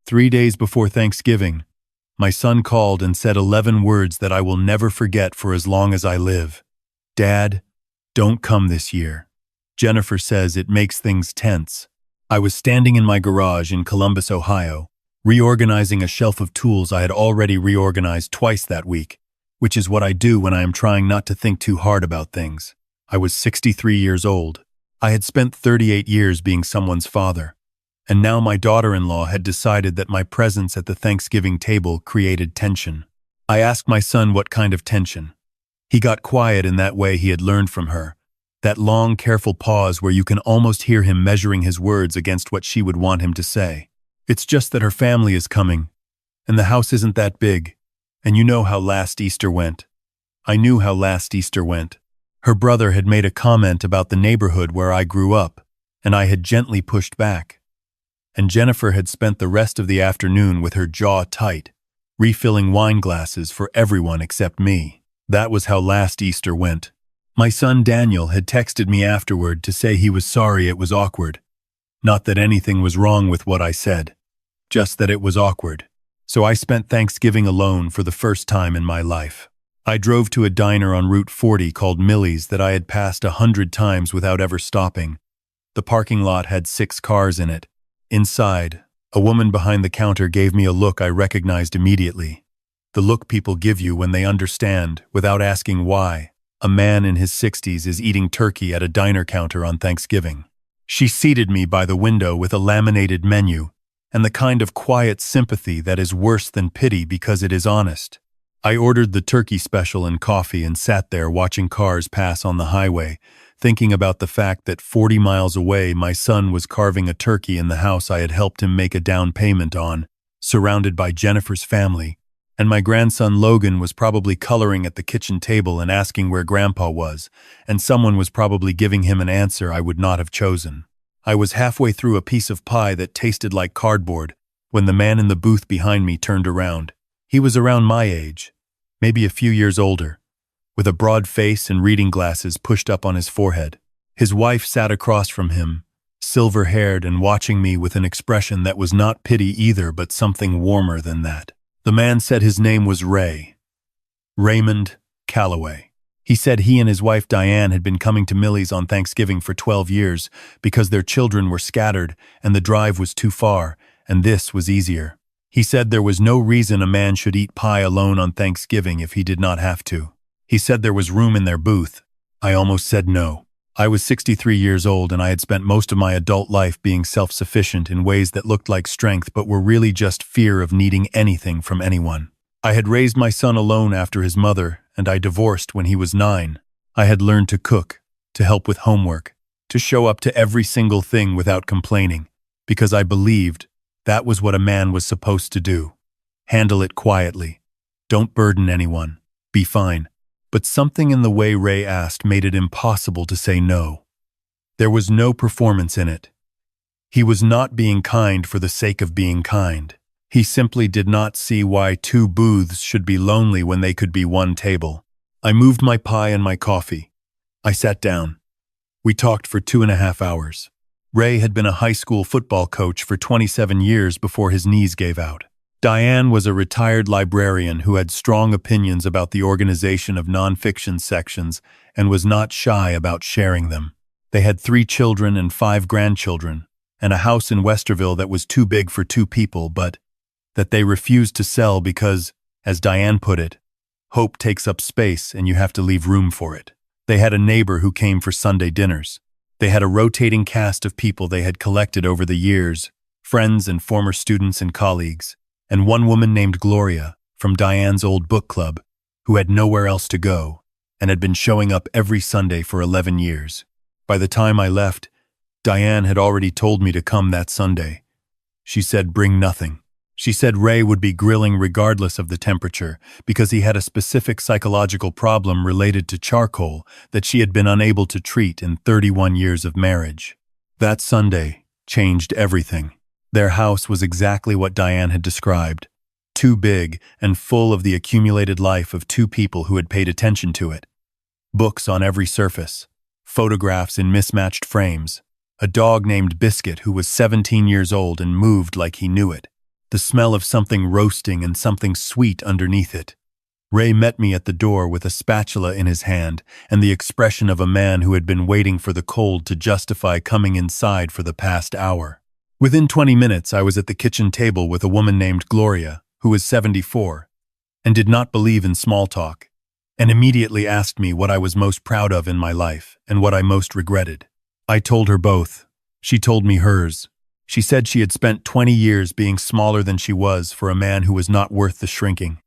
3 days before Thanksgiving, my son called and said 11 words that I will never forget for as long as I live. Dad, don't come this year. Jennifer says it makes things tense. I was standing in my garage in Columbus, Ohio, reorganizing a shelf of tools I had already reorganized twice that week, which is what I do when I am trying not to think too hard about things. I was 63 years old. I had spent 38 years being someone's father, and now my daughter-in-law had decided that my presence at the Thanksgiving table created tension. I asked my son what kind of tension. He got quiet in that way he had learned from her, that long, careful pause where you can almost hear him measuring his words against what she would want him to say. It's just that her family is coming, and the house isn't that big, and you know how last Easter went. I knew how last Easter went. Her brother had made a comment about the neighborhood where I grew up, and I had gently pushed back. And Jennifer had spent the rest of the afternoon with her jaw tight, refilling wine glasses for everyone except me. That was how last Easter went. My son Daniel had texted me afterward to say he was sorry it was awkward. Not that anything was wrong with what I said, just that it was awkward. So I spent Thanksgiving alone for the first time in my life. I drove to a diner on Route 40 called Millie's that I had passed 100 times without ever stopping. The parking lot had 6 cars in it. Inside, a woman behind the counter gave me a look I recognized immediately. The look people give you when they understand, without asking why, a man in his 60s is eating turkey at a diner counter on Thanksgiving. She seated me by the window with a laminated menu, and the kind of quiet sympathy that is worse than pity because it is honest. I ordered the turkey special and coffee and sat there watching cars pass on the highway, thinking about the fact that 40 miles away my son was carving a turkey in the house I had helped him make a down payment on, surrounded by Jennifer's family, and my grandson Logan was probably coloring at the kitchen table and asking where Grandpa was, and someone was probably giving him an answer I would not have chosen. I was halfway through a piece of pie that tasted like cardboard when the man in the booth behind me turned around. He was around my age, maybe a few years older, with a broad face and reading glasses pushed up on his forehead. His wife sat across from him, silver-haired and watching me with an expression that was not pity either but something warmer than that. The man said his name was Raymond Calloway. He said he and his wife Diane had been coming to Millie's on Thanksgiving for 12 years because their children were scattered and the drive was too far, and this was easier. He said there was no reason a man should eat pie alone on Thanksgiving if he did not have to. He said there was room in their booth. I almost said no. I was 63 years old and I had spent most of my adult life being self-sufficient in ways that looked like strength but were really just fear of needing anything from anyone. I had raised my son alone after his mother, and I divorced when he was 9. I had learned to cook, to help with homework, to show up to every single thing without complaining, because I believed that was what a man was supposed to do. Handle it quietly. Don't burden anyone. Be fine. But something in the way Ray asked made it impossible to say no. There was no performance in it. He was not being kind for the sake of being kind. He simply did not see why 2 booths should be lonely when they could be 1 table. I moved my pie and my coffee. I sat down. We talked for 2.5 hours. Ray had been a high school football coach for 27 years before his knees gave out. Diane was a retired librarian who had strong opinions about the organization of nonfiction sections and was not shy about sharing them. They had 3 children and 5 grandchildren, and a house in Westerville that was too big for 2 people, but that they refused to sell because, as Diane put it, hope takes up space and you have to leave room for it. They had a neighbor who came for Sunday dinners. They had a rotating cast of people they had collected over the years, friends and former students and colleagues, and one woman named Gloria, from Diane's old book club, who had nowhere else to go, and had been showing up every Sunday for 11 years. By the time I left, Diane had already told me to come that Sunday. She said bring nothing. She said Ray would be grilling regardless of the temperature because he had a specific psychological problem related to charcoal that she had been unable to treat in 31 years of marriage. That Sunday changed everything. Their house was exactly what Diane had described, too big and full of the accumulated life of 2 people who had paid attention to it. Books on every surface, photographs in mismatched frames, a dog named Biscuit who was 17 years old and moved like he knew it. the smell of something roasting and something sweet underneath it. Ray met me at the door with a spatula in his hand and the expression of a man who had been waiting for the cold to justify coming inside for the past hour. Within 20 minutes, I was at the kitchen table with a woman named Gloria, who was 74, and did not believe in small talk, and immediately asked me what I was most proud of in my life and what I most regretted. I told her both. She told me hers. She said she had spent 20 years being smaller than she was for a man who was not worth the shrinking,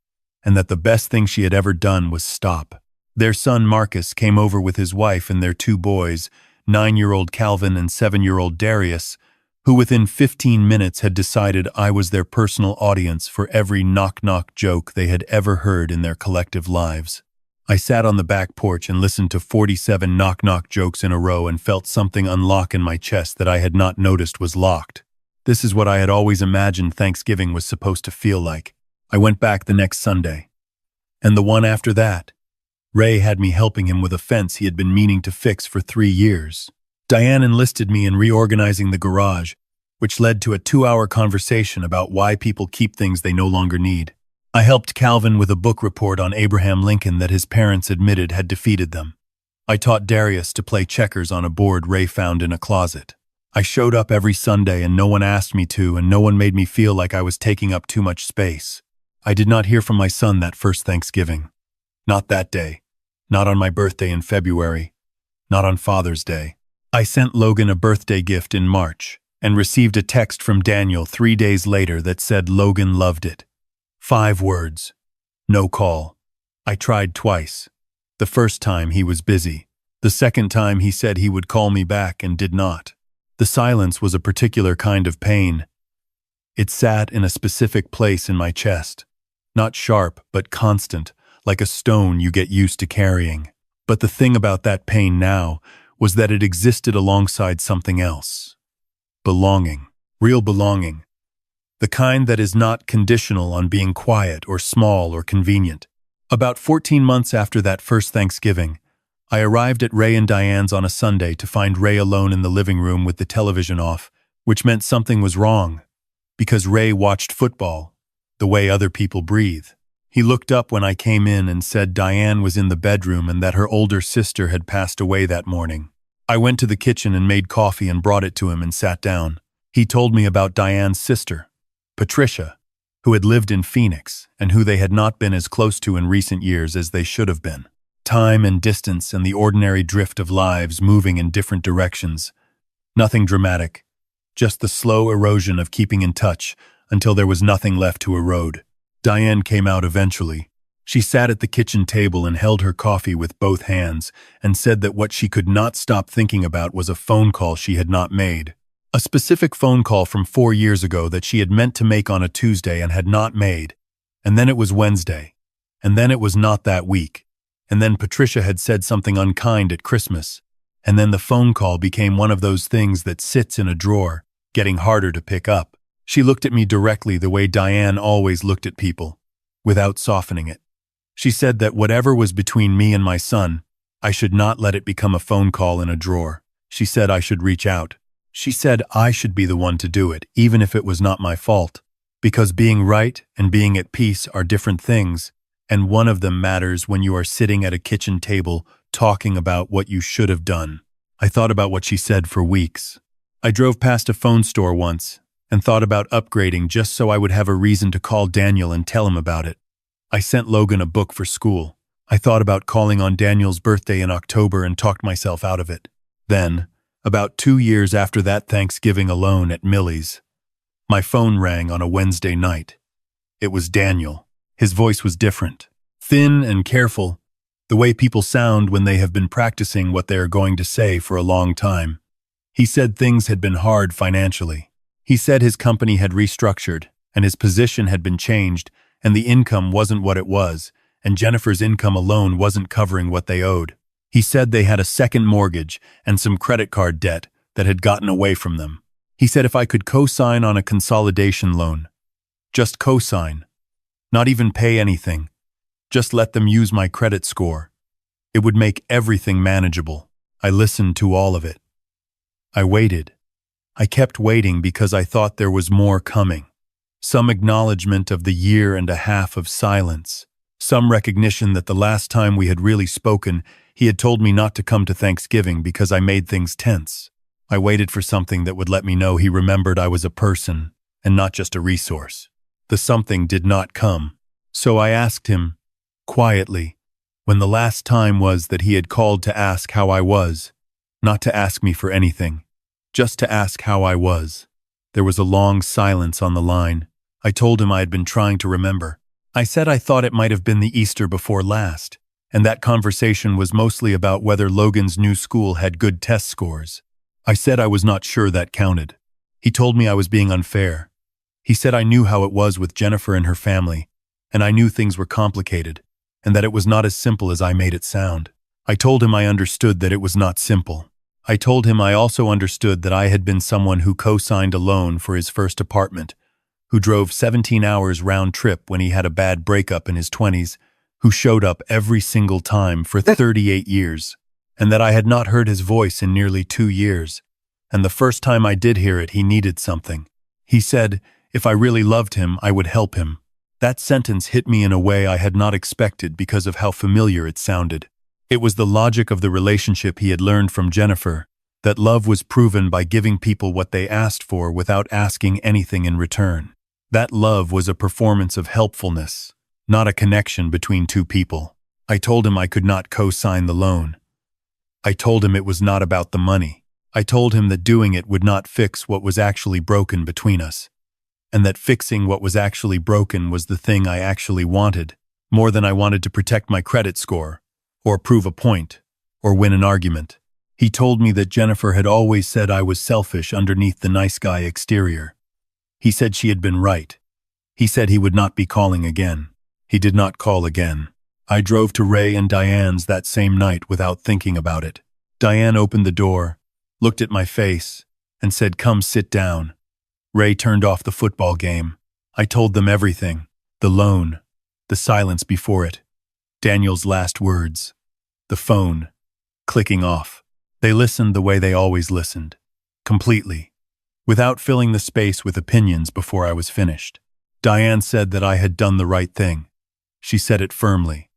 and that the best thing she had ever done was stop. Their son Marcus came over with his wife and their 2 boys, 9-year-old Calvin and 7-year-old Darius, who within 15 minutes had decided I was their personal audience for every knock-knock joke they had ever heard in their collective lives. I sat on the back porch and listened to 47 knock-knock jokes in a row and felt something unlock in my chest that I had not noticed was locked. This is what I had always imagined Thanksgiving was supposed to feel like. I went back the next Sunday. And the one after that. Ray had me helping him with a fence he had been meaning to fix for 3 years. Diane enlisted me in reorganizing the garage, which led to a 2-hour conversation about why people keep things they no longer need. I helped Calvin with a book report on Abraham Lincoln that his parents admitted had defeated them. I taught Darius to play checkers on a board Ray found in a closet. I showed up every Sunday and no one asked me to, and no one made me feel like I was taking up too much space. I did not hear from my son that first Thanksgiving. Not that day. Not on my birthday in February. Not on Father's Day. I sent Logan a birthday gift in March and received a text from Daniel 3 days later that said Logan loved it. 5 words. No call. I tried twice. The first time he was busy. The second time he said he would call me back and did not. The silence was a particular kind of pain. It sat in a specific place in my chest. Not sharp, but constant, like a stone you get used to carrying. But the thing about that pain now was that it existed alongside something else. Belonging. Real belonging. The kind that is not conditional on being quiet or small or convenient. About 14 months after that first Thanksgiving, I arrived at Ray and Diane's on a Sunday to find Ray alone in the living room with the television off, which meant something was wrong, because Ray watched football, the way other people breathe. He looked up when I came in and said Diane was in the bedroom and that her older sister had passed away that morning. I went to the kitchen and made coffee and brought it to him and sat down. He told me about Diane's sister, Patricia, who had lived in Phoenix and who they had not been as close to in recent years as they should have been. Time and distance and the ordinary drift of lives moving in different directions. Nothing dramatic, just the slow erosion of keeping in touch until there was nothing left to erode. Diane came out eventually. She sat at the kitchen table and held her coffee with both hands and said that what she could not stop thinking about was a phone call she had not made. A specific phone call from 4 years ago that she had meant to make on a Tuesday and had not made. And then it was Wednesday. And then it was not that week. And then Patricia had said something unkind at Christmas. And then the phone call became one of those things that sits in a drawer, getting harder to pick up. She looked at me directly the way Diane always looked at people, without softening it. She said that whatever was between me and my son, I should not let it become a phone call in a drawer. She said I should reach out. She said I should be the one to do it, even if it was not my fault. Because being right and being at peace are different things, and one of them matters when you are sitting at a kitchen table talking about what you should have done. I thought about what she said for weeks. I drove past a phone store once and thought about upgrading just so I would have a reason to call Daniel and tell him about it. I sent Logan a book for school. I thought about calling on Daniel's birthday in October and talked myself out of it. Then, about 2 years after that Thanksgiving alone at Millie's, my phone rang on a Wednesday night. It was Daniel. His voice was different, thin and careful, the way people sound when they have been practicing what they are going to say for a long time. He said things had been hard financially. He said his company had restructured, and his position had been changed, and the income wasn't what it was, and Jennifer's income alone wasn't covering what they owed. He said they had a second mortgage and some credit card debt that had gotten away from them. He said if I could co-sign on a consolidation loan, just co-sign, not even pay anything, just let them use my credit score, it would make everything manageable. I listened to all of it. I waited. I kept waiting because I thought there was more coming. Some acknowledgement of the year and a half of silence. Some recognition that the last time we had really spoken, he had told me not to come to Thanksgiving because I made things tense. I waited for something that would let me know he remembered I was a person and not just a resource. The something did not come. So I asked him, quietly, when the last time was that he had called to ask how I was, not to ask me for anything, just to ask how I was. There was a long silence on the line. I told him I had been trying to remember. I said I thought it might have been the Easter before last, and that conversation was mostly about whether Logan's new school had good test scores. I said I was not sure that counted. He told me I was being unfair. He said I knew how it was with Jennifer and her family, and I knew things were complicated, and that it was not as simple as I made it sound. I told him I understood that it was not simple. I told him I also understood that I had been someone who co-signed a loan for his first apartment, who drove 17 hours round trip when he had a bad breakup in his 20s, who showed up every single time for 38 years, and that I had not heard his voice in nearly 2 years, and the first time I did hear it, he needed something. He said, if I really loved him, I would help him. That sentence hit me in a way I had not expected because of how familiar it sounded. It was the logic of the relationship he had learned from Jennifer, that love was proven by giving people what they asked for without asking anything in return. That love was a performance of helpfulness, not a connection between two people. I told him I could not co-sign the loan. I told him it was not about the money. I told him that doing it would not fix what was actually broken between us, and that fixing what was actually broken was the thing I actually wanted, more than I wanted to protect my credit score, or prove a point, or win an argument. He told me that Jennifer had always said I was selfish underneath the nice guy exterior. He said she had been right. He said he would not be calling again. He did not call again. I drove to Ray and Diane's that same night without thinking about it. Diane opened the door, looked at my face, and said, "Come sit down." Ray turned off the football game. I told them everything. The loan, the silence before it, Daniel's last words, the phone, clicking off. They listened the way they always listened, completely, without filling the space with opinions before I was finished. Diane said that I had done the right thing. She said it firmly,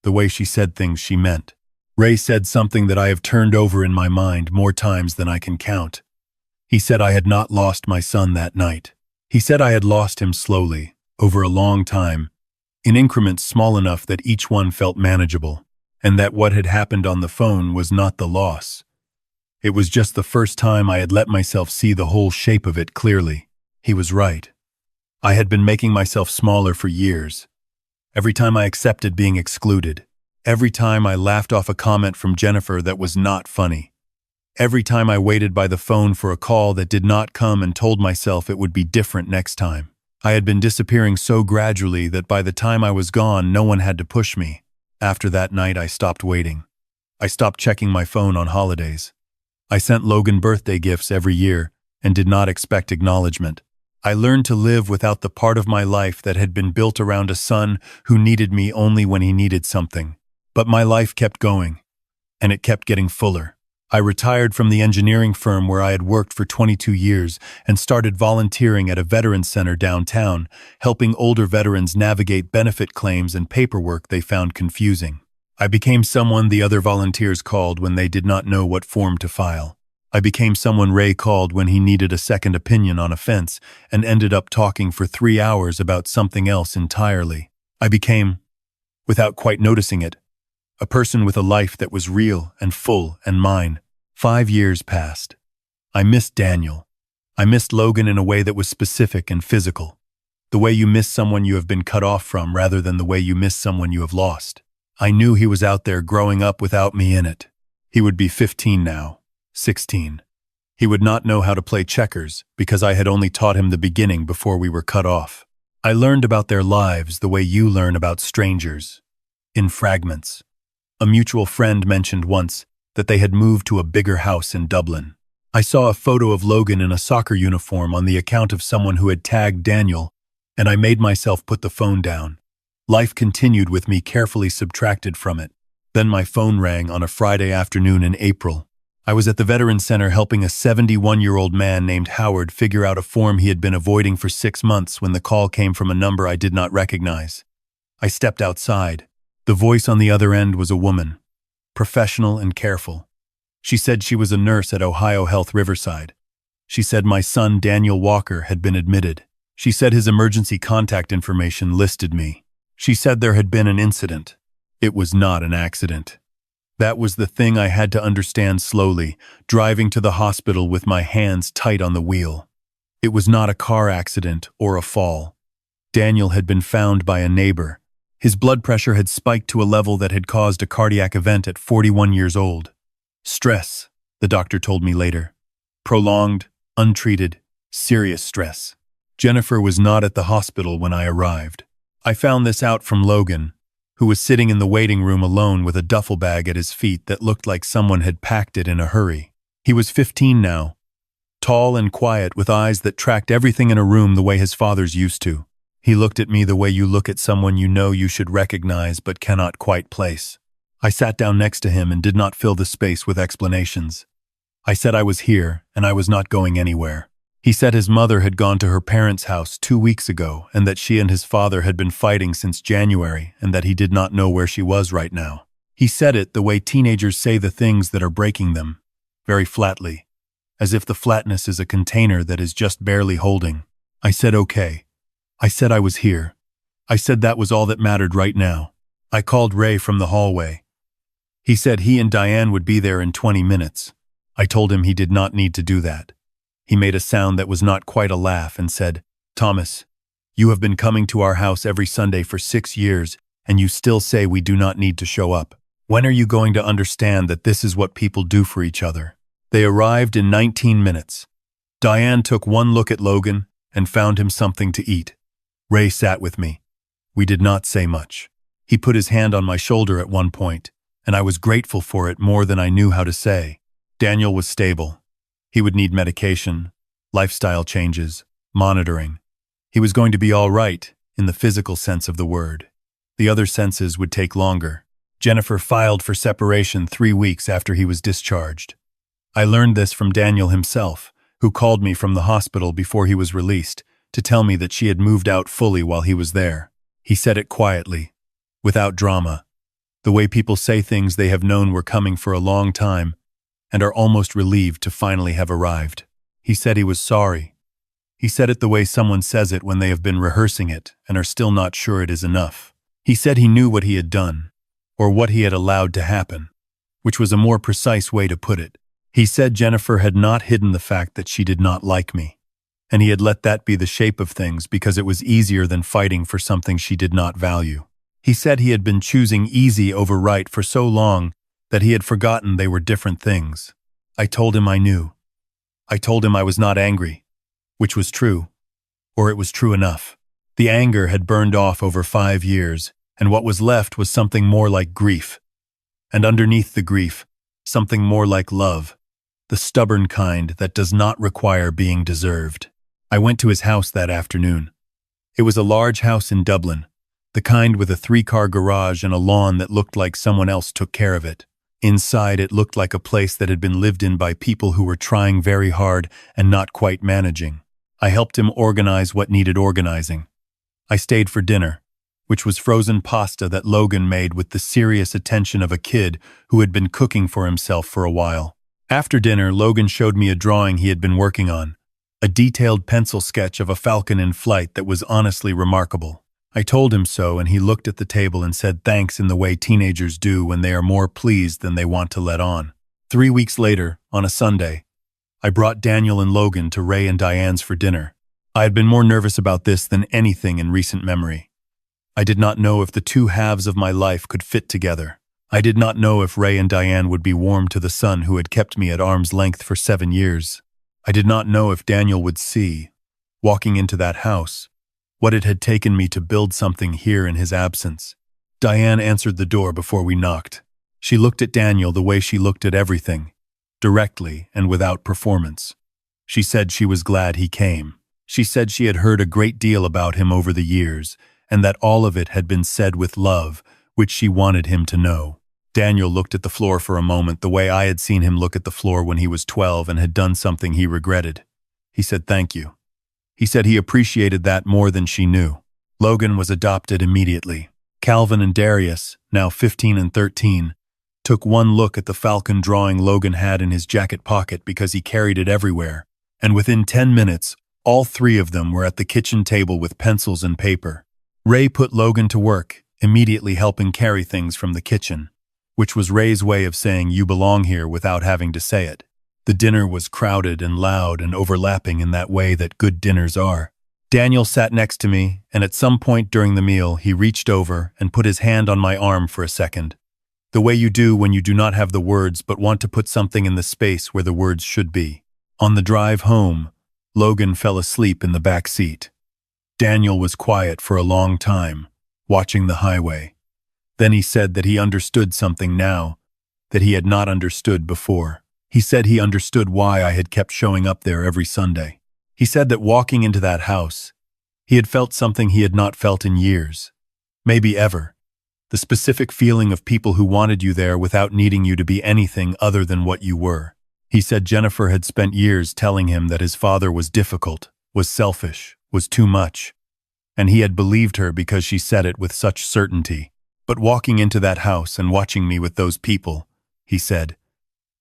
the way she said things she meant. Ray said something that I have turned over in my mind more times than I can count. He said I had not lost my son that night. He said I had lost him slowly, over a long time, in increments small enough that each one felt manageable, and that what had happened on the phone was not the loss. It was just the first time I had let myself see the whole shape of it clearly. He was right. I had been making myself smaller for years. Every time I accepted being excluded, every time I laughed off a comment from Jennifer that was not funny, every time I waited by the phone for a call that did not come and told myself it would be different next time. I had been disappearing so gradually that by the time I was gone, no one had to push me. After that night, I stopped waiting. I stopped checking my phone on holidays. I sent Logan birthday gifts every year and did not expect acknowledgement. I learned to live without the part of my life that had been built around a son who needed me only when he needed something. But my life kept going, and it kept getting fuller. I retired from the engineering firm where I had worked for 22 years and started volunteering at a veterans center downtown, helping older veterans navigate benefit claims and paperwork they found confusing. I became someone the other volunteers called when they did not know what form to file. I became someone Ray called when he needed a second opinion on a fence and ended up talking for 3 hours about something else entirely. I became, without quite noticing it, a person with a life that was real and full and mine. 5 years passed. I missed Daniel. I missed Logan in a way that was specific and physical. The way you miss someone you have been cut off from rather than the way you miss someone you have lost. I knew he was out there growing up without me in it. He would be 15 now, 16. He would not know how to play checkers because I had only taught him the beginning before we were cut off. I learned about their lives the way you learn about strangers, in fragments. A mutual friend mentioned once that they had moved to a bigger house in Dublin. I saw a photo of Logan in a soccer uniform on the account of someone who had tagged Daniel, and I made myself put the phone down. Life continued with me carefully subtracted from it. Then my phone rang on a Friday afternoon in April. I was at the Veterans Center helping a 71-year-old man named Howard figure out a form he had been avoiding for 6 months when the call came from a number I did not recognize. I stepped outside. The voice on the other end was a woman, professional and careful. She said she was a nurse at Ohio Health Riverside. She said my son, Daniel Walker, had been admitted. She said his emergency contact information listed me. She said there had been an incident. It was not an accident. That was the thing I had to understand slowly, driving to the hospital with my hands tight on the wheel. It was not a car accident or a fall. Daniel had been found by a neighbor. His blood pressure had spiked to a level that had caused a cardiac event at 41 years old. Stress, the doctor told me later. Prolonged, untreated, serious stress. Jennifer was not at the hospital when I arrived. I found this out from Logan, who was sitting in the waiting room alone with a duffel bag at his feet that looked like someone had packed it in a hurry. He was 15 now, tall and quiet with eyes that tracked everything in a room the way his father's used to. He looked at me the way you look at someone you know you should recognize but cannot quite place. I sat down next to him and did not fill the space with explanations. I said I was here and I was not going anywhere. He said his mother had gone to her parents' house 2 weeks ago and that she and his father had been fighting since January and that he did not know where she was right now. He said it the way teenagers say the things that are breaking them, very flatly, as if the flatness is a container that is just barely holding. I said okay. I said I was here. I said that was all that mattered right now. I called Ray from the hallway. He said he and Diane would be there in 20 minutes. I told him he did not need to do that. He made a sound that was not quite a laugh and said, "Thomas, you have been coming to our house every Sunday for 6 years, and you still say we do not need to show up. When are you going to understand that this is what people do for each other?" They arrived in 19 minutes. Diane took one look at Logan and found him something to eat. Ray sat with me. We did not say much. He put his hand on my shoulder at one point, and I was grateful for it more than I knew how to say. Daniel was stable. He would need medication, lifestyle changes, monitoring. He was going to be all right, in the physical sense of the word. The other senses would take longer. Jennifer filed for separation 3 weeks after he was discharged. I learned this from Daniel himself, who called me from the hospital before he was released to tell me that she had moved out fully while he was there. He said it quietly, without drama, the way people say things they have known were coming for a long time and are almost relieved to finally have arrived. He said he was sorry. He said it the way someone says it when they have been rehearsing it and are still not sure it is enough. He said he knew what he had done, or what he had allowed to happen, which was a more precise way to put it. He said Jennifer had not hidden the fact that she did not like me, and he had let that be the shape of things because it was easier than fighting for something she did not value. He said he had been choosing easy over right for so long that he had forgotten they were different things. I told him I knew. I told him I was not angry, which was true, or it was true enough. The anger had burned off over 5 years, and what was left was something more like grief. And underneath the grief, something more like love, the stubborn kind that does not require being deserved. I went to his house that afternoon. It was a large house in Dublin, the kind with a 3-car garage and a lawn that looked like someone else took care of it. Inside, it looked like a place that had been lived in by people who were trying very hard and not quite managing. I helped him organize what needed organizing. I stayed for dinner, which was frozen pasta that Logan made with the serious attention of a kid who had been cooking for himself for a while. After dinner, Logan showed me a drawing he had been working on, a detailed pencil sketch of a falcon in flight that was honestly remarkable. I told him so, and he looked at the table and said thanks in the way teenagers do when they are more pleased than they want to let on. 3 weeks later, on a Sunday, I brought Daniel and Logan to Ray and Diane's for dinner. I had been more nervous about this than anything in recent memory. I did not know if the two halves of my life could fit together. I did not know if Ray and Diane would be warm to the son who had kept me at arm's length for 7 years. I did not know if Daniel would see, walking into that house, what it had taken me to build something here in his absence. Diane answered the door before we knocked. She looked at Daniel the way she looked at everything, directly and without performance. She said she was glad he came. She said she had heard a great deal about him over the years, and that all of it had been said with love, which she wanted him to know. Daniel looked at the floor for a moment the way I had seen him look at the floor when he was 12 and had done something he regretted. He said thank you. He said he appreciated that more than she knew. Logan was adopted immediately. Calvin and Darius, now 15 and 13, took one look at the falcon drawing Logan had in his jacket pocket because he carried it everywhere, and within 10 minutes, all three of them were at the kitchen table with pencils and paper. Ray put Logan to work, immediately helping carry things from the kitchen, which was Ray's way of saying you belong here without having to say it. The dinner was crowded and loud and overlapping in that way that good dinners are. Daniel sat next to me, and at some point during the meal, he reached over and put his hand on my arm for a second. The way you do when you do not have the words but want to put something in the space where the words should be. On the drive home, Logan fell asleep in the back seat. Daniel was quiet for a long time, watching the highway. Then he said that he understood something now that he had not understood before. He said he understood why I had kept showing up there every Sunday. He said that walking into that house, he had felt something he had not felt in years, maybe ever. The specific feeling of people who wanted you there without needing you to be anything other than what you were. He said Jennifer had spent years telling him that his father was difficult, was selfish, was too much, and he had believed her because she said it with such certainty. But walking into that house and watching me with those people, he said,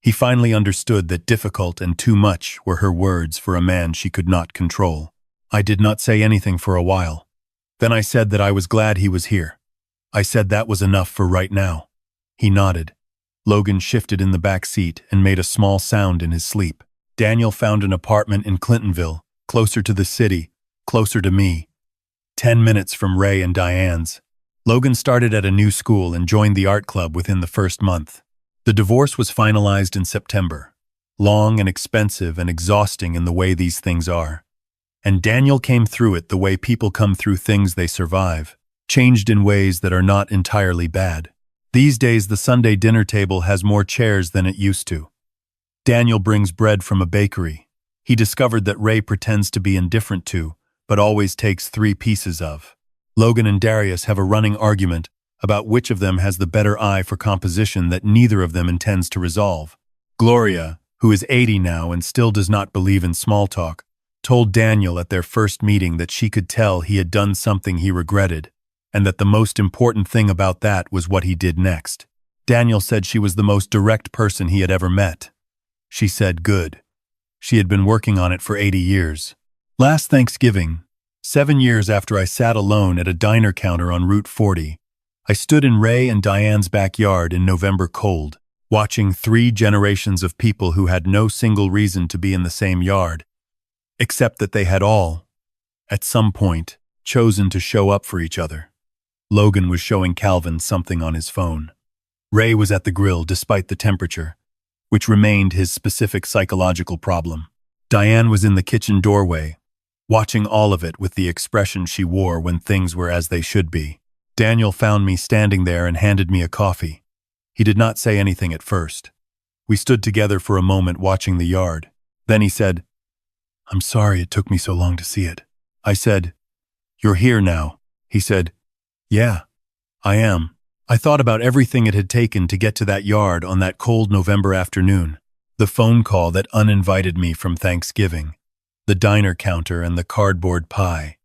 he finally understood that difficult and too much were her words for a man she could not control. I did not say anything for a while. Then I said that I was glad he was here. I said that was enough for right now. He nodded. Logan shifted in the back seat and made a small sound in his sleep. Daniel found an apartment in Clintonville, closer to the city, closer to me. 10 minutes from Ray and Diane's. Logan started at a new school and joined the art club within the first month. The divorce was finalized in September. Long and expensive and exhausting in the way these things are. And Daniel came through it the way people come through things they survive, changed in ways that are not entirely bad. These days the Sunday dinner table has more chairs than it used to. Daniel brings bread from a bakery. He discovered that Ray pretends to be indifferent to, but always takes 3 pieces of. Logan and Darius have a running argument about which of them has the better eye for composition that neither of them intends to resolve. Gloria, who is 80 now and still does not believe in small talk, told Daniel at their first meeting that she could tell he had done something he regretted, and that the most important thing about that was what he did next. Daniel said she was the most direct person he had ever met. She said good. She had been working on it for 80 years. Last Thanksgiving, 7 years after I sat alone at a diner counter on Route 40, I stood in Ray and Diane's backyard in November cold, watching 3 generations of people who had no single reason to be in the same yard, except that they had all, at some point, chosen to show up for each other. Logan was showing Calvin something on his phone. Ray was at the grill despite the temperature, which remained his specific psychological problem. Diane was in the kitchen doorway, watching all of it with the expression she wore when things were as they should be. Daniel found me standing there and handed me a coffee. He did not say anything at first. We stood together for a moment watching the yard. Then he said, "I'm sorry it took me so long to see it." I said, "You're here now." He said, "Yeah, I am." I thought about everything it had taken to get to that yard on that cold November afternoon. The phone call that uninvited me from Thanksgiving. The diner counter and the cardboard pie.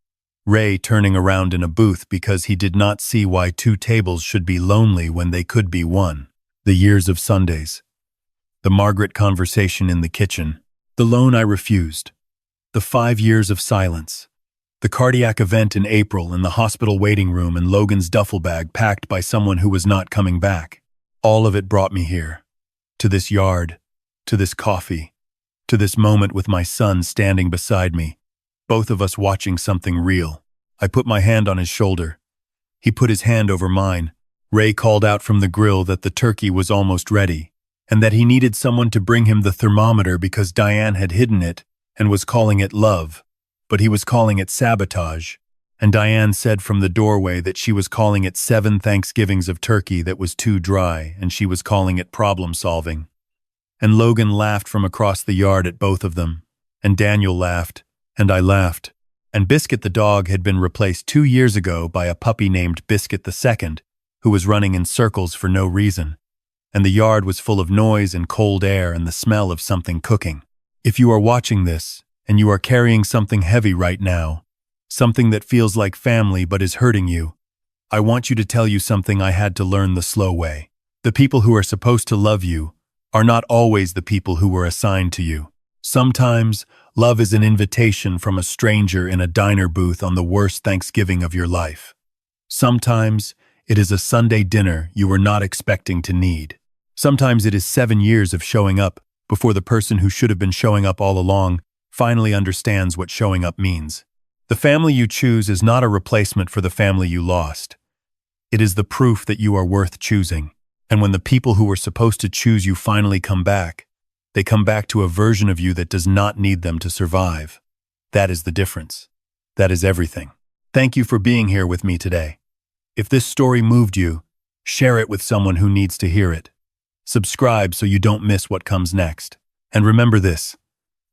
Ray turning around in a booth because he did not see why 2 tables should be lonely when they could be one. The years of Sundays. The Margaret conversation in the kitchen. The loan I refused. The 5 years of silence. The cardiac event in April in the hospital waiting room and Logan's duffel bag packed by someone who was not coming back. All of it brought me here. To this yard. To this coffee. To this moment with my son standing beside me. Both of us watching something real. I put my hand on his shoulder. He put his hand over mine. Ray called out from the grill that the turkey was almost ready, and that he needed someone to bring him the thermometer because Diane had hidden it and was calling it love, but he was calling it sabotage, and Diane said from the doorway that she was calling it 7 Thanksgivings of turkey that was too dry, and she was calling it problem-solving. And Logan laughed from across the yard at both of them, and Daniel laughed, and I laughed. And Biscuit the dog had been replaced 2 years ago by a puppy named Biscuit II, who was running in circles for no reason. and the yard was full of noise and cold air and the smell of something cooking. If you are watching this, and you are carrying something heavy right now, something that feels like family but is hurting you, I want you to tell you something I had to learn the slow way. The people who are supposed to love you are not always the people who were assigned to you. Sometimes, love is an invitation from a stranger in a diner booth on the worst Thanksgiving of your life. Sometimes, it is a Sunday dinner you were not expecting to need. Sometimes it is 7 years of showing up before the person who should have been showing up all along finally understands what showing up means. The family you choose is not a replacement for the family you lost. It is the proof that you are worth choosing. And when the people who were supposed to choose you finally come back, they come back to a version of you that does not need them to survive. That is the difference. That is everything. Thank you for being here with me today. If this story moved you, share it with someone who needs to hear it. Subscribe so you don't miss what comes next. And remember this,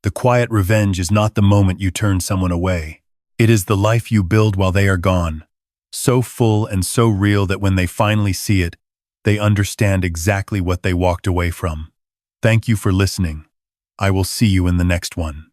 the quiet revenge is not the moment you turn someone away. It is the life you build while they are gone. So full and so real that when they finally see it, they understand exactly what they walked away from. Thank you for listening. I will see you in the next one.